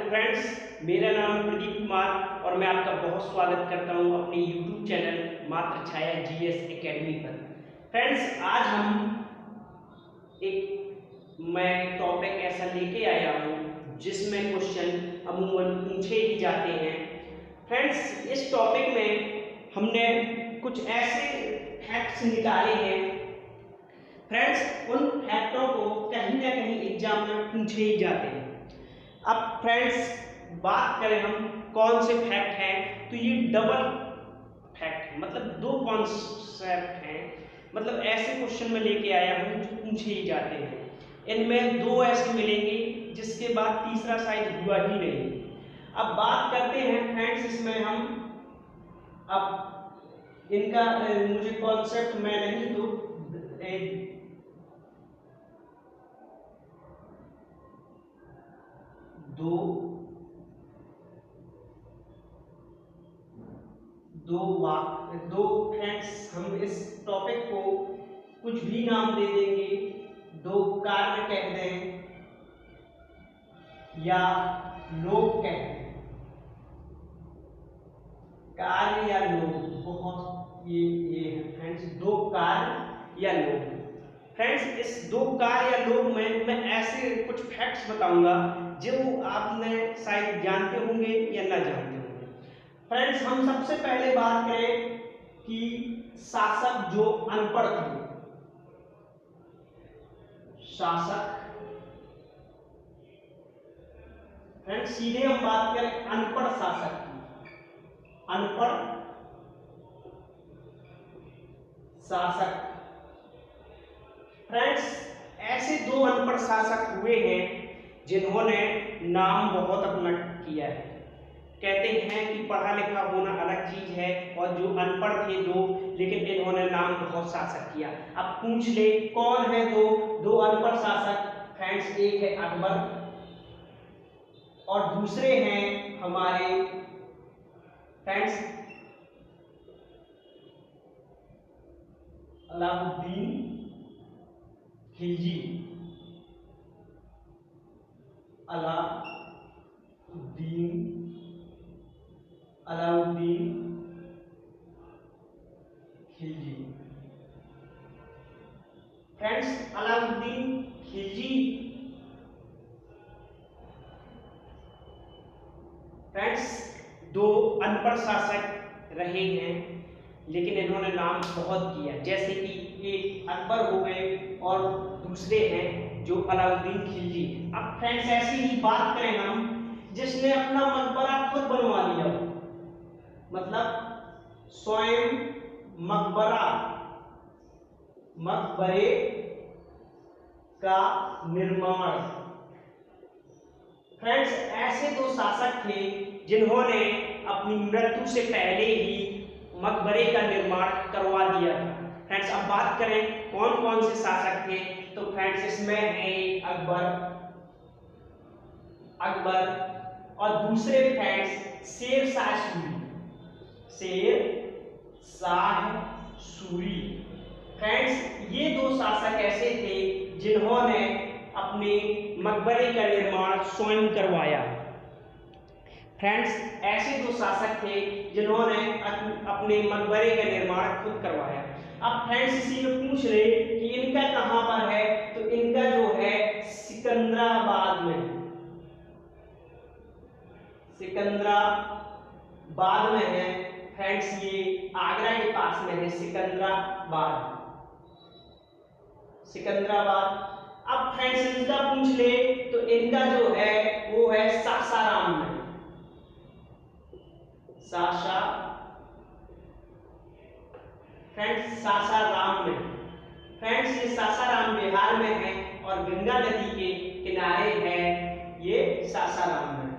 Friends, मेरा नाम प्रदीप कुमार और मैं आपका बहुत स्वागत करता हूं अपने YouTube चैनल मात्र छाया जीएस एकेडमी पर। फ्रेंड्स, आज मैं टॉपिक ऐसा लेके आया हूं जिसमें क्वेश्चन अमूमन पूछे ही जाते हैं। फ्रेंड्स, इस टॉपिक में हमने कुछ ऐसे फैक्ट्स निकाले हैं। फ्रेंड्स, उन फैक्टों को कहीं ना कहीं एग्जाम में पूछे ही जाते हैं। अब फ्रेंड्स, बात करें हम कौन से फैक्ट हैं, तो ये डबल फैक्ट है, मतलब दो कॉन्सेप्ट हैं। मतलब ऐसे क्वेश्चन में लेके आया हूँ जो पूछे ही जाते हैं। इनमें दो ऐसे मिलेंगे जिसके बाद तीसरा शायद हुआ ही नहीं। अब बात करते हैं फ्रेंड्स, इसमें हम अब इनका मुझे कॉन्सेप्ट मैं नहीं तो दो फ्रेंड्स, हम इस टॉपिक को कुछ भी नाम दे देंगे। दो कार्य कह दें या लोग कह दें, कार्य या लोग, बहुत ये है फ्रेंड्स, दो कार्य या लोग। फ्रेंड्स, इस दो कार्य या लोग में मैं ऐसे कुछ फैक्ट्स बताऊंगा जो आपने शायद जानते होंगे या ना जानते होंगे। फ्रेंड्स, हम सबसे पहले बात करें कि शासक जो अनपढ़ थे, शासक। फ्रेंड्स, सीधे हम बात करें अनपढ़ शासक की, अनपढ़ शासक। फ्रेंड्स, ऐसे दो अनपढ़ शासक हुए हैं जिन्होंने नाम बहुत अपना किया है। कहते हैं कि पढ़ा लिखा होना अलग चीज है, और जो अनपढ़ थे दो, लेकिन इन्होंने नाम बहुत शासक किया। अब पूछ ले कौन है दो अनपढ़ शासक। फ्रेंड्स, एक है अकबर और दूसरे हैं हमारे friends Alauddin Khilji. Alauddin Khilji. Friends, Alauddin Khilji friends दो अनपढ़ शासक रहे हैं, लेकिन इन्होंने नाम बहुत किया। जैसे कि एक अकबर हो गए और दूसरे हैं जो अलाउद्दीन खिलजी। अब फ्रेंड्स, ऐसी ही बात करें हम जिसने अपना मकबरा खुद बनवा लिया, मतलब स्वयं मकबरे का निर्माण। फ्रेंड्स, ऐसे दो शासक थे जिन्होंने अपनी मृत्यु से पहले ही मकबरे का निर्माण करवा दिया था। फ्रेंड्स, अब बात करें कौन कौन से शासक थे, तो फ्रेंड्स इसमें है अकबर और दूसरे फ्रेंड्स शेर शाह सूरी। फ्रेंड्स, ये दो शासक ऐसे थे जिन्होंने अपने मकबरे का निर्माण स्वयं करवाया। फ्रेंड्स, ऐसे दो शासक थे जिन्होंने अपने मकबरे का निर्माण खुद करवाया। अब फ्रेंड्स, इसी में पूछ रहे कि इनका कहां पर है, तो इनका जो है सिकंदराबाद में है। फ्रेंड्स, ये आगरा के पास में है सिकंदराबाद। अब फ्रेंड्स, इनका पूछ ले तो इनका जो है वो है सासाराम में। फ्रेंड्स, सासाराम में। फ्रेंड्स, ये सासाराम बिहार में है और गंगा नदी के किनारे है ये सासाराम में।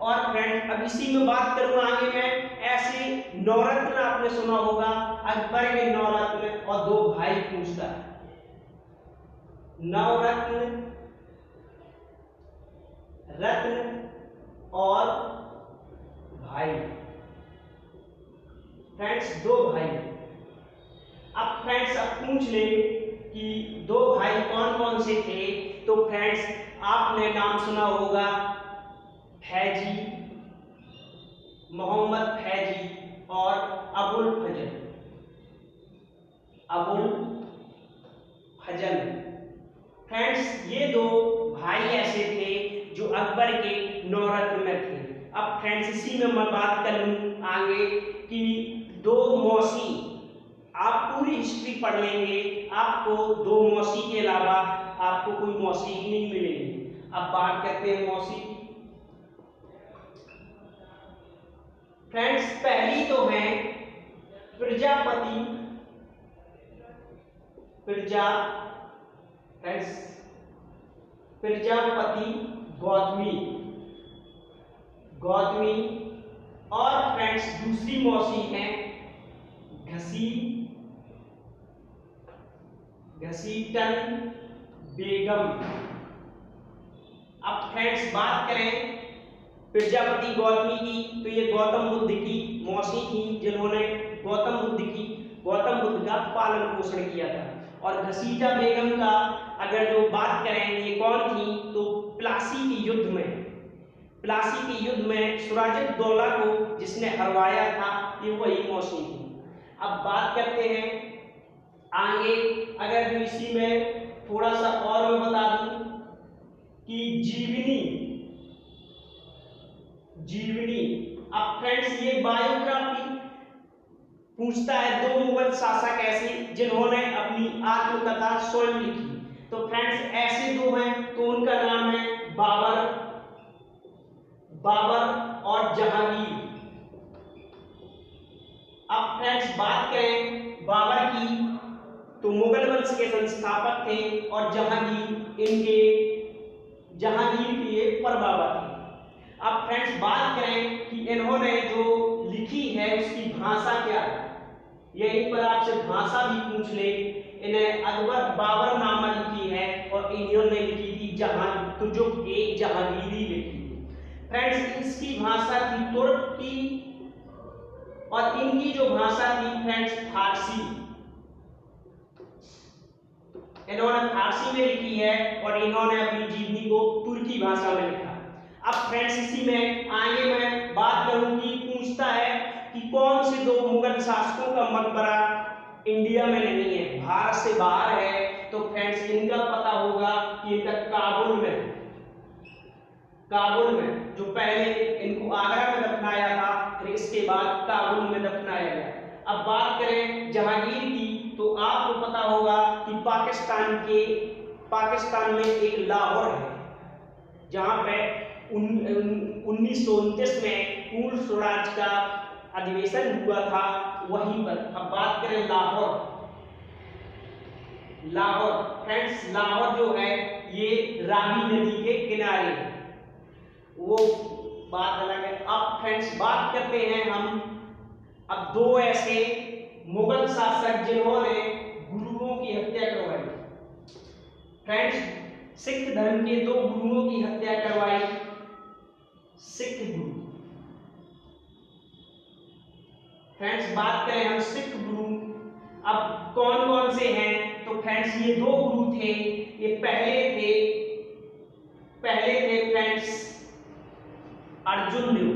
और फ्रेंड्स, अब इसी में बात करूंगा आगे मैं, ऐसे नवरत्न आपने सुना होगा, अकबर के नवरत्न और दो भाई पूछता है। रत्न और भाई। फ्रेंड्स, दो भाई। अब फ्रेंड्स, अब पूछ ले कि दो भाई कौन कौन से थे, तो फ्रेंड्स आपने नाम सुना होगा फैजी, मोहम्मद फैजी और अबुल फजल। अबुल फजल फ्रेंड्स, ये दो भाई ऐसे थे जो अकबर के नौरत्न में थे। अब फ्रेंड्स इसी में मैं बात कर लूँ आगे कि दो मौसी, आप पूरी हिस्ट्री पढ़ लेंगे, आपको दो मौसी के अलावा आपको कोई मौसी ही नहीं मिलेगी। अब बात करते हैं मौसी की। फ्रेंड्स पहली तो है प्रजापति, प्रजापति गौतमी, और फ्रेंड्स दूसरी मौसी है घसीटन बेगम। अब फ्रेंड्स बात करें प्रजापति गौतमी की, तो ये गौतम बुद्ध की मौसी थी जिन्होंने गौतम बुद्ध का पालन पोषण किया था। और घसीटा बेगम का अगर जो बात करें, ये कौन थी, तो प्लासी के युद्ध में सिराजुद्दौला को जिसने हरवाया था, ये वही मौसी थी। अब बात करते हैं आगे, अगर जो इसी में थोड़ा सा और मैं बता दूं कि जीवनी। अब फ्रेंड्स ये बायोग्राफी पूछता है दो मुगल शासक ऐसे जिन्होंने अपनी आत्मकथा स्वयं लिखी। तो फ्रेंड्स ऐसे दो हैं, तो उनका नाम है बाबर और जहांगीर। अब फ्रेंड्स बात करें बाबर की, तो मुगल वंश के संस्थापक थे और जहांगीर के ये परबाबा थे। अब फ्रेंड्स बात करें कि इन्होंने जो लिखी है उसकी भाषा क्या है, यहीं पर आपसे भाषा भी पूछ ले। इन्हें बाबर नामा लिखी है और इन्होंने लिखी थी तो जो एक जहांगीरी लिखी थी। फ्रेंड्स इसकी भाषा थी तुर्की और इनकी जो भाषा थी फ्रेंड्स फारसी। इन्होंने फारसी में लिखी है और इन्होंने अपनी जीवनी को तुर्की भाषा में लिखा। अब फ्रेंड्स इसी में आगे मैं बात करूंगी, पूछता है कि कौन से दो मुगल शासकों का मकबरा इंडिया में नहीं है, भारत से बाहर है। तो फ्रेंड्स इनका पता होगा कि इनका काबुल में जो पहले इनको आगरा में दफनाया था, फिर इसके बाद काबुल में दफनाया गया। अब बात करें जहांगीर की, तो आपको पता होगा कि पाकिस्तान में एक लाहौर है जहां पे 1929 में पूर्ण स्वराज का अधिवेशन हुआ था, वहीं पर। अब बात करें लाहौर फ्रेंड्स, लाहौर जो है ये रावी नदी के किनारे है, वो बात अलग है। अब फ्रेंड्स बात करते हैं हम अब दो ऐसे मुगल शासक जिन्होंने गुरुओं की हत्या करवाई। फ्रेंड्स सिख धर्म के दो गुरुओं की हत्या करवाई, सिख गुरु। फ्रेंड्स बात करें हम सिख गुरु, अब कौन कौन से हैं, तो फ्रेंड्स ये दो गुरु थे। ये पहले थे फ्रेंड्स अर्जुन देव।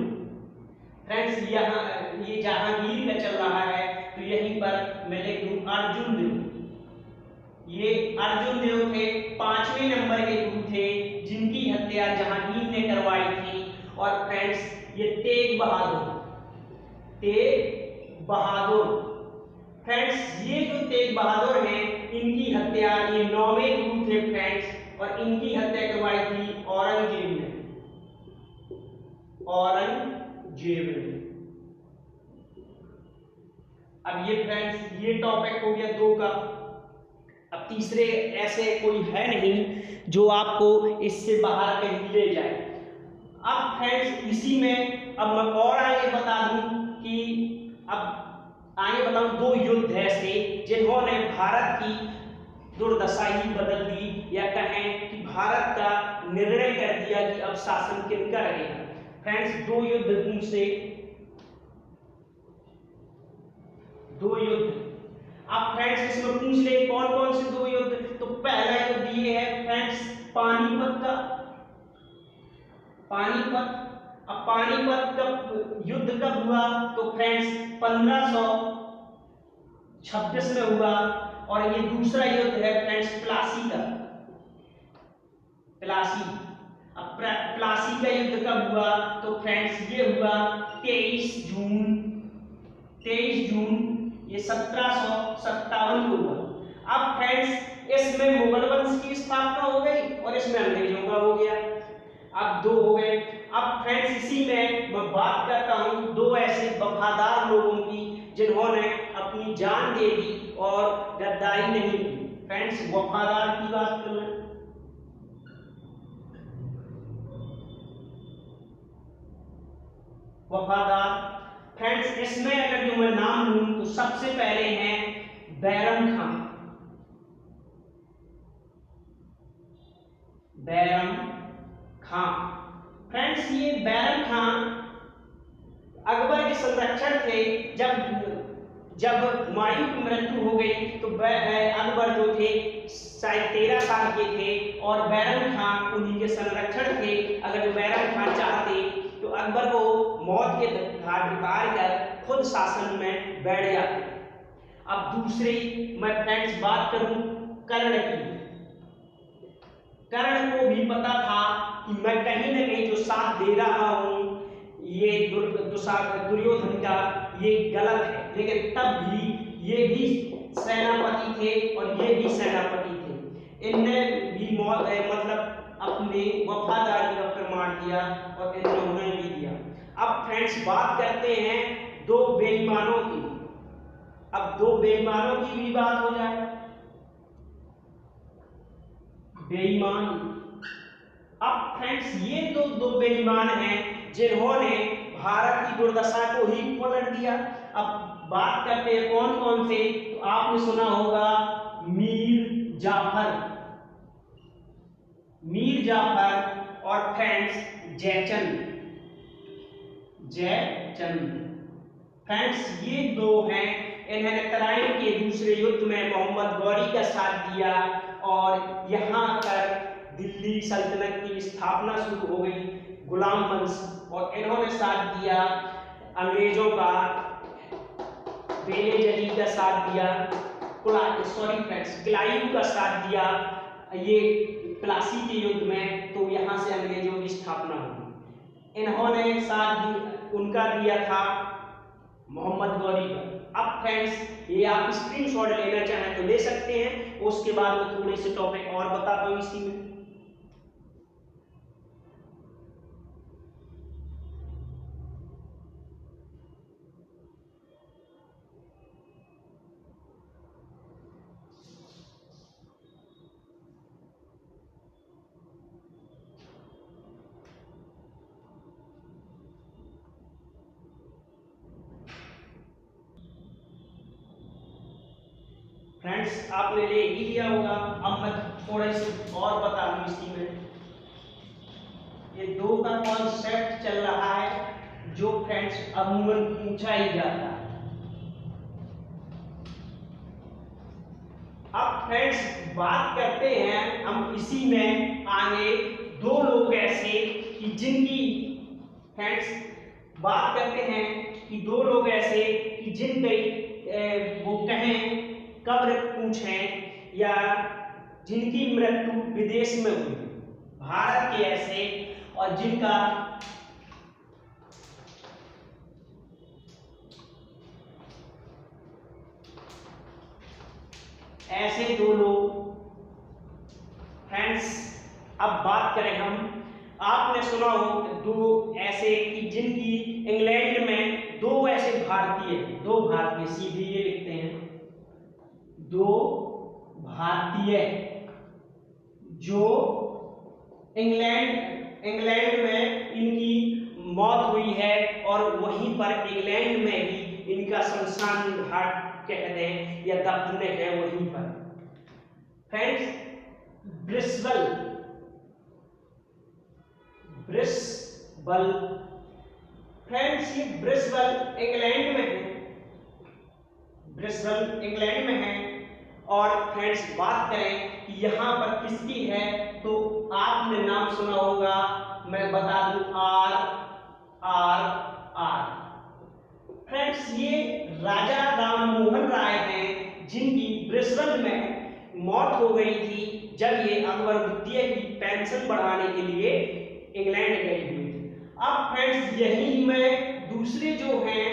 फ्रेंड्स यहाँ ये जहांगीर में चल रहा है, तो यहीं पर मैं लिख दूं अर्जुन देव। ये अर्जुन देव थे, 5वें नंबर के गुरु थे जिनकी हत्या जहांगीर ने करवाई थी। और फ्रेंड्स ये तेग बहादुर फ्रेंड्स, ये जो तेग बहादुर हैं इनकी हत्या, ये 9वें गुरु थे फ्रेंड्स, और इनकी हत्या करवाई थी औरंगजेब ने। अब ये फ्रेंड्स ये टॉपिक हो गया 2 का। अब तीसरे ऐसे कोई है नहीं जो आपको इससे बाहर कहीं ले जाए। अब फ्रेंड्स इसी में अब मैं और आगे बता दूं कि अब आगे बताऊं 2 युद्ध ऐसे जिन्होंने भारत की दुर्दशा ही बदल दी, या कहें कि भारत का निर्णय कर दिया कि अब शासन किनका रहेगा। फ्रेंड्स 2 युद्ध से 2 युद्ध। अब फ्रेंड्स इसमें पूछ ले कौन कौन से 2 युद्ध, तो पहला युद्ध ये है फ्रेंड्स पानीपत अब पानीपत कब युद्ध कब हुआ? तो फ्रेंड्स 1526 में हुआ। और ये दूसरा युद्ध है फ्रेंड्स प्लासी का। प्लासी, अब प्लासी का युद्ध कब हुआ? तो फ्रेंड्स ये हुआ 23 जून ये 1757 को हुआ। अब फ्रेंड्स इसमें मुगल वंश की स्थापना हो गई और इसमें अंग्रेजों का हो गया। अब दो हो गए। अब फ्रेंड्स इसी में मैं बात करता हूं दो ऐसे वफादार लोगों की जिन्होंने अपनी जान दे दी और गद्दारी नहीं की। फ्रेंड्स वफादार की बात करना, वफादार फ्रेंड्स इसमें अगर जो मैं नाम लूं तो सबसे पहले हैं बैरम खां। बैरम खां फ्रेंड्स, ये बैरम खां अकबर के संरक्षक थे। जब हुमायूं की मृत्यु हो गई तो अकबर जो थे शायद 13 साल के थे और बैरम खां उन्हीं के संरक्षक थे। अगर जो बैरम खां चाहते तो अकबर को मौत के घाट उतार कर खुद शासन में बैठ जाते। अब दूसरी मैं फ्रेंड्स बात करूं कर्ण की। कर्ण को भी पता था कि मैं कहीं न कहीं जो साथ दे रहा हूं ये दुर्योधन का ये गलत है, लेकिन तब भी ये भी सेनापति थे और ये भी सेनापति थे। इनने भी मतलब अपने वफादारी का प्रमाण दिया और इन्होंने भी दिया। अब फ्रेंड्स बात करते हैं दो बेईमानों की। अब दो बेईमानों की भी बात हो जाए। बेईमान, अब फ्रेंड्स ये दो बेईमान हैं जिन्होंने भारत की दुर्दशा को ही पलट दिया। अब बात करते हैं कौन कौन से, तो आपने सुना होगा मीर जाफर और फ्रेंड्स जयचंद। फ्रेंड्स ये दो हैं, इन्होंने तराइन के दूसरे युद्ध में मोहम्मद गौरी का साथ दिया और यहाँ पर दिल्ली सल्तनत की स्थापना शुरू हो गई, गुलाम वंश। और इन्होंने साथ दिया अंग्रेजों का, बेनेजली का साथ दिया, क्लाइव का साथ दिया ये प्लासी के युद्ध में। तो यहाँ से अंग्रेजों की स्थापना हुई। इन्होंने साथ उनका दिया था मोहम्मद गौरी का। अब फ्रेंड्स ये आप स्क्रीनशॉट लेना चाहें तो ले सकते हैं, उसके बाद मैं थोड़े से टॉपिक और बताता हूँ इसी में। फ्रेंड्स आपने ले ही लिया होगा, अब मैं थोड़े से और बता दूं इसी में। ये दो का कॉन्सेप्ट चल रहा है जो फ्रेंड्स अमूमन पूछा ही जाता है। अब फ्रेंड्स बात करते हैं हम इसी में आगे दो लोग ऐसे कि जिनकी फ्रेंड्स बात करते हैं कि दो लोग ऐसे कि जिनके वो कहें कब्र पूछें या जिनकी मृत्यु विदेश में हुई, भारत के ऐसे, और जिनका ऐसे दो लोग फ्रेंड्स। अब बात करें हम, आपने सुना हो दो ऐसे कि जिनकी इंग्लैंड में दो ऐसे दो भारतीय सीधे ये लिखते हैं, दो भारतीय जो इंग्लैंड में इनकी मौत हुई है और वहीं पर इंग्लैंड में ही इनका शमशान घाट कह दें या दफन है वहीं पर। फ्रेंड्स ब्रिस्बल फ्रेंड्स ये ब्रिस्बल इंग्लैंड में है। और फ्रेंड्स बात करें कि यहाँ पर किसकी है, तो आपने नाम सुना होगा, मैं बता दूं आर आर। फ्रेंड्स ये राजा राम मोहन राय हैं जिनकी ब्रिस्बेन में मौत हो गई थी जब ये अकबर द्वितीय की पेंशन बढ़ाने के लिए इंग्लैंड गए हुए थे। अब फ्रेंड्स यही में दूसरे जो हैं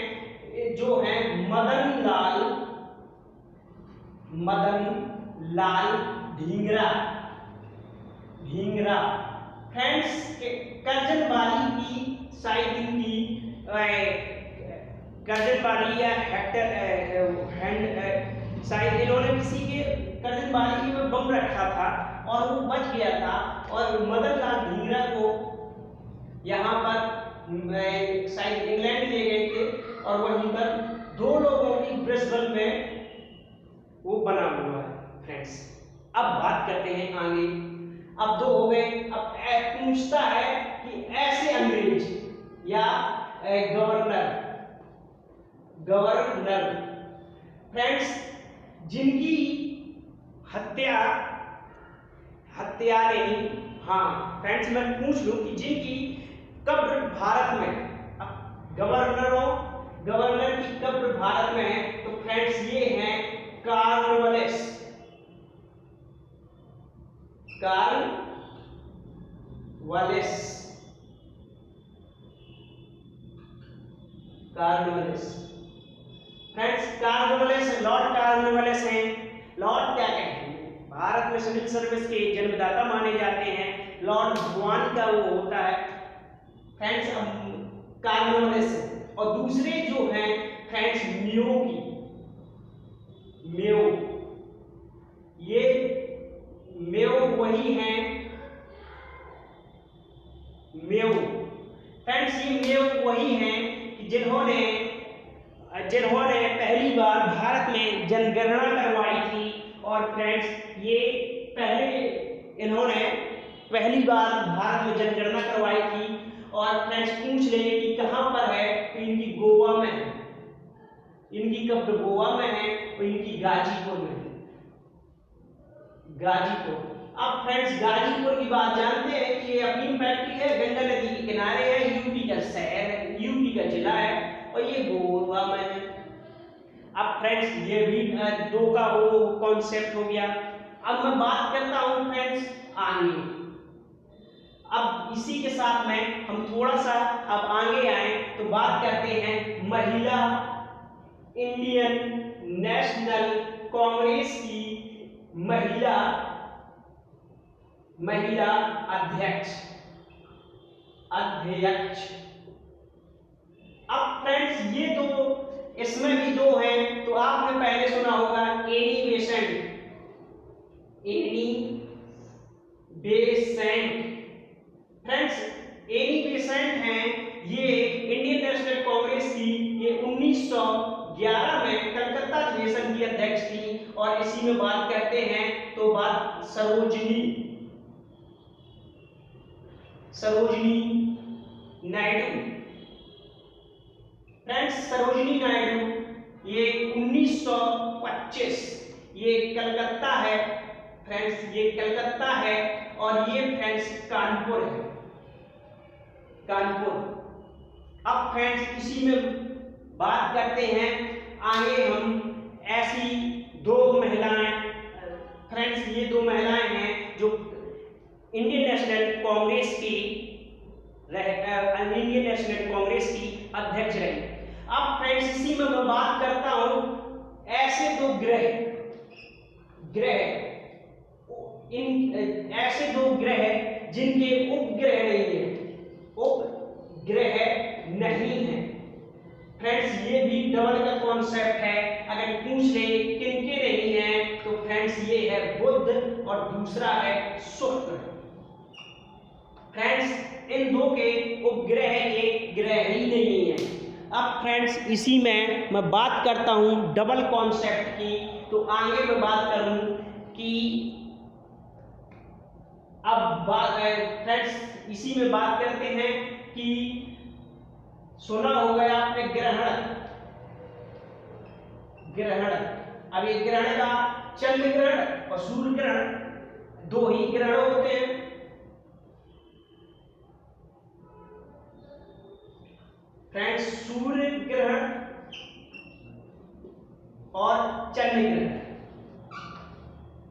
मदन लाल ढींगरा फ्रेंड्स कर्जनवाली की शायद इनकी कर्जनवाली या शायद इन्होंने किसी के कर्जनवाली में बम रखा था और वो बच गया था और मदन लाल ढींगरा को यहाँ पर शायद इंग्लैंड ले गए थे और वहीं पर 2 लोगों की ब्रिस्बेन में वो बना हुआ है। फ्रेंड्स अब बात करते हैं आगे। अब 2 हो गए। अब पूछता है कि ऐसे अंग्रेज या गवर्नर फ्रेंड्स जिनकी हत्या नहीं, हाँ फ्रेंड्स मैं पूछ लूं कि जिनकी कब्र भारत में, गवर्नर की कब्र भारत में है, तो फ्रेंड्स ये हैं कॉर्नवालिस। फ्रेंड्स लॉर्ड कॉर्नवालिस हैं। लॉर्ड क्या कहते हैं, भारत में सिविल सर्विस के जन्मदाता माने जाते हैं। लॉर्ड भगवान का वो होता है फ्रेंड्स कॉर्नवालिस। और दूसरे जो हैं फ्रेंड्स मेयो वही हैं फ्रेंड्स ये मेयो वही हैं कि जिन्होंने पहली बार भारत में जनगणना करवाई थी। और फ्रेंड्स ये इन्होंने पहली बार भारत में जनगणना करवाई थी। और फ्रेंड्स पूछ लेंगे कि कहां पर है, तो इनकी गोवा में है, इनकी कब्र गोवा में है और इनकी गाजीपुर में है। अब फ्रेंड्स गाजीपुर की बात जानते हैं कि ये अपनी फैक्ट्री है, गंगा नदी के किनारे है, यूपी का शहर है, यूपी का जिला है और ये गोवा में है। अब फ्रेंड्स ये भी 2 का वो कॉन्सेप्ट हो गया। अब मैं बात करता हूं फ्रेंड्स आगे। अब इसी के साथ में हम थोड़ा सा अब आगे आए तो बात करते हैं महिला इंडियन नेशनल कांग्रेस की महिला अध्यक्ष। अब फ्रेंड्स ये 2 इसमें भी 2 हैं। तो आपने पहले सुना होगा Annie Besant. Friends Annie Besant हैं, ये इंडियन नेशनल कांग्रेस की ये 1911 में कलकत्ता अधिवेशन की अध्यक्ष थी। और इसी में बात करते हैं तो बात सरोजिनी नायडू। फ्रेंड्स सरोजिनी नायडू ये 1925 ये कलकत्ता है फ्रेंड्स, ये कलकत्ता है और ये फ्रेंड्स कानपुर है, अब फ्रेंड्स इसी में बात करते हैं आगे हम ऐसी 2 महिलाएं। फ्रेंड्स ये 2 महिलाएं हैं जो इंडियन नेशनल कांग्रेस की अध्यक्ष रही। अब फ्रेंड्स इसी में मैं बात करता हूं ऐसे 2 ग्रह जिनके उपग्रह नहीं है। फ्रेंड्स ये भी डबल का कॉन्सेप्ट है। अगर पूछ ले किनके नहीं है तो फ्रेंड्स ये है बुध और दूसरा है शुक्र। फ्रेंड्स इन 2 के उपग्रह एक ग्रह ही नहीं है। अब फ्रेंड्स इसी में मैं बात करता हूं डबल कॉन्सेप्ट की। तो आगे मैं बात करूं कि अब फ्रेंड्स इसी में बात करते हैं कि सुना होगा आपने ग्रहण। अब ये ग्रहण का चंद्र ग्रहण और सूर्य ग्रहण 2 ही ग्रहण होते हैं। फ्रेंड्स सूर्य ग्रहण और चंद्र ग्रहण,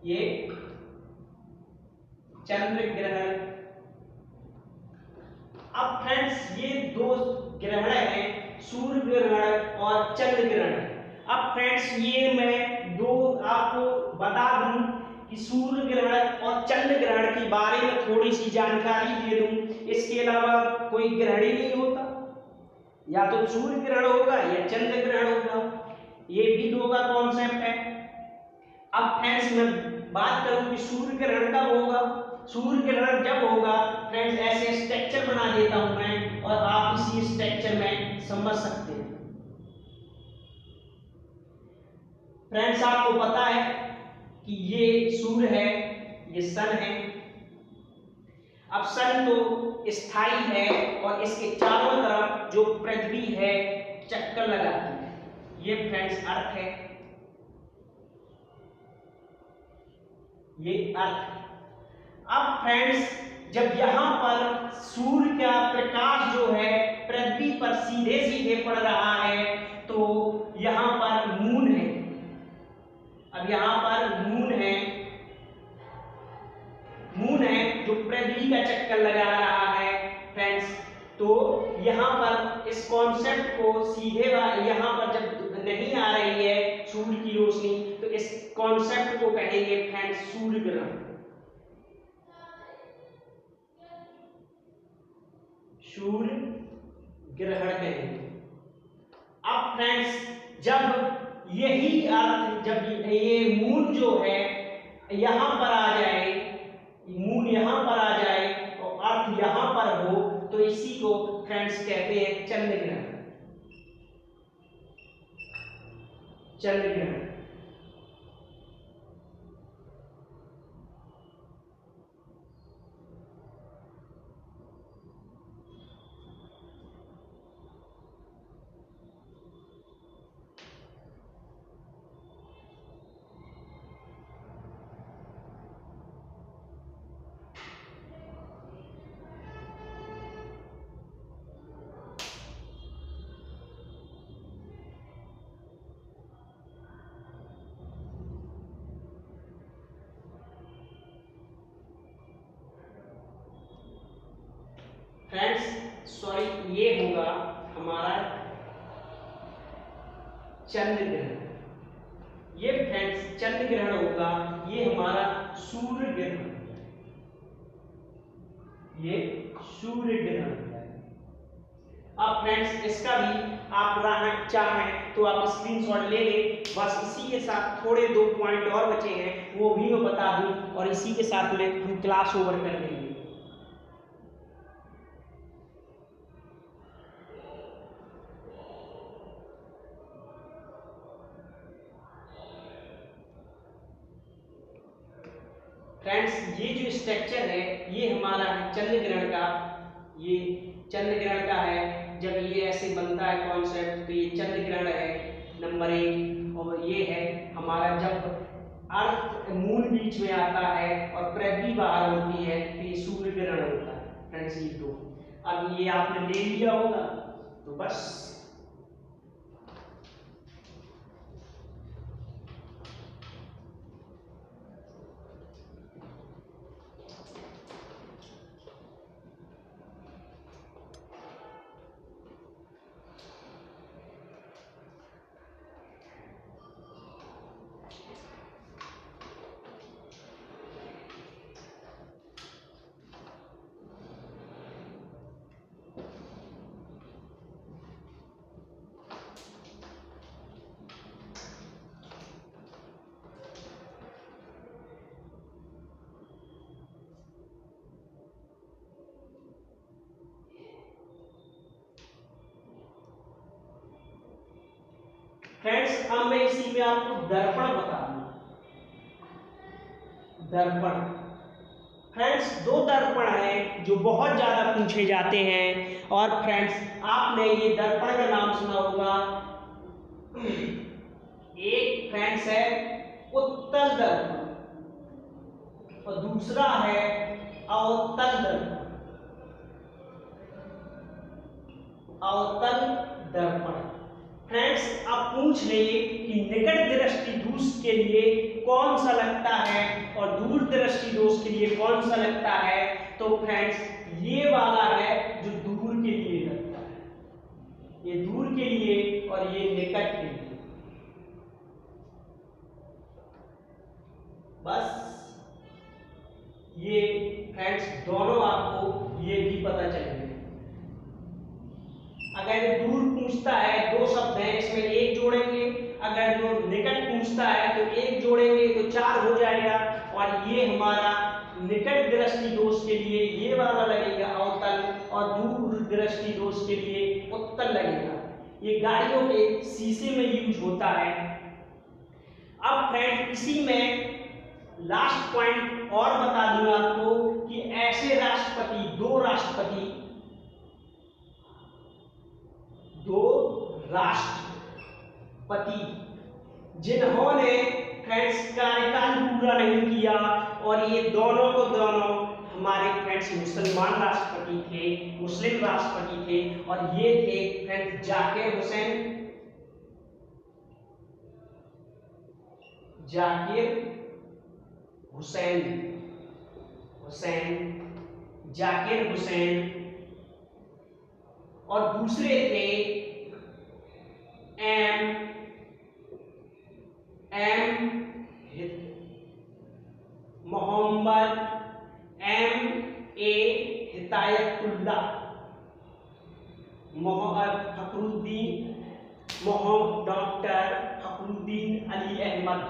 ये चंद्र ग्रहण। अब फ्रेंड्स ये दो ग्रहण हैं, सूर्य ग्रहण और चंद्र ग्रहण। अब फ्रेंड्स ये मैं दो आपको बता दूं कि सूर्य ग्रहण और चंद्र ग्रहण के बारे में थोड़ी सी जानकारी दे दूं। इसके अलावा कोई ग्रहण ही नहीं होता, या तो सूर्य ग्रहण होगा या चंद्र ग्रहण होगा, ये भी दो का कॉन्सेप्ट है। अब फ्रेंड्स मैं बात करूं कि सूर्य ग्रहण कब होगा। सूर्य ग्रहण जब होगा फ्रेंड्स, ऐसे स्ट्रक्चर बना देता हूं मैं और आप इसी स्ट्रक्चर में समझ सकते हैं। फ्रेंड्स आपको पता है कि ये सूर्य है, ये सन है। अब सन तो स्थायी है और इसके चारों तरफ जो पृथ्वी है चक्कर लगाती है, ये फ्रेंड्स अर्थ है, ये अर्थ है। अब फ्रेंड्स जब यहां पर सूर्य का प्रकाश जो है पृथ्वी पर सीधे सीधे पड़ रहा है तो यहां पर मून है। अब यहां पर मून है जो पृथ्वी का चक्कर लगा रहा है फ्रेंड्स। तो यहां पर इस कॉन्सेप्ट को सीधे यहां पर जब नहीं आ रही है सूर्य की रोशनी, तो इस कॉन्सेप्ट को कहेंगे फ्रेंड्स सूर्य ग्रहण। सूर्य ग्रहण कहेंगे। अब फ्रेंड्स जब यही अर्थ, जब ये मून जो है यहां पर आ जाए, मून यहां पर आ जाए और अर्थ यहां पर हो, तो इसी को फ्रेंड्स कहते हैं चंद्र ग्रहण। चंद्र ग्रहण। फ्रेंड्स सॉरी, ये होगा हमारा चंद्र ग्रहण। ये फ्रेंड्स चंद्र ग्रहण होगा, ये हमारा सूर्य ग्रहण, ये सूर्य ग्रहण। अब फ्रेंड्स इसका भी आप चाहें तो आप स्क्रीनशॉट ले लें। बस इसी के साथ थोड़े दो पॉइंट और बचे हैं, वो भी मैं बता दूं और इसी के साथ में हम क्लास ओवर कर लेंगे। फ्रेंड्स ये जो स्ट्रक्चर है ये हमारा है चंद्र ग्रहण का, ये चंद्र ग्रहण का है। जब ये ऐसे बनता है कॉन्सेप्ट तो ये चंद्र ग्रहण है नंबर 1। और ये है हमारा जब अर्थ मून बीच में आता है और पृथ्वी बाहर होती है तो ये सूर्य ग्रहण होता है फ्रेंड्स, ये दो। अब ये आपने ले लिया होगा तो बस। फ्रेंड्स अब मैं इसी में आपको दर्पण बता दूं। दर्पण फ्रेंड्स दो दर्पण हैं जो बहुत ज्यादा पूछे जाते हैं। और फ्रेंड्स आपने ये दर्पण का नाम सुना होगा। एक फ्रेंड्स है उत्तल दर्पण और दूसरा है अवतल दर्पण। अवतल दर्पण। फ्रेंड्स आप पूछ लेंगे कि निकट दृष्टि दोष के लिए कौन सा लगता है और दूर दृष्टि दोष के लिए कौन सा लगता है, तो फ्रेंड्स ये वाला है जो दूर के लिए लगता है, ये दूर के लिए और ये निकट के लिए। बस ये फ्रेंड्स दोनों आपको ये भी पता चलेंगे। अगर दूर पूछता है, दो शब्द हैं इसमें एक जोड़ेंगे, अगर जो निकट पूछता है तो एक जोड़ेंगे तो चार हो जाएगा। और ये हमारा निकट दृष्टि दोष के लिए ये वाला लगेगा अवतल और दूर दृष्टि दोष के लिए उत्तल लगेगा। ये गाड़ियों के शीशे में यूज होता है। अब फ्रेंड्स इसी में लास्ट पॉइंट और बता दूं आपको कि ऐसे राष्ट्रपति, दो राष्ट्रपति जिन्होंने फ्रेंड्स कार्यकाल पूरा नहीं किया, और ये दोनों को दोनों हमारे फ्रेंड्स मुसलमान राष्ट्रपति थे, मुस्लिम राष्ट्रपति थे, और ये थे फ्रेंड्स जाकिर हुसैन, और दूसरे थे मोहम्मद हिदायतुल्लाह डॉक्टर फखरुद्दीन अली अहमद।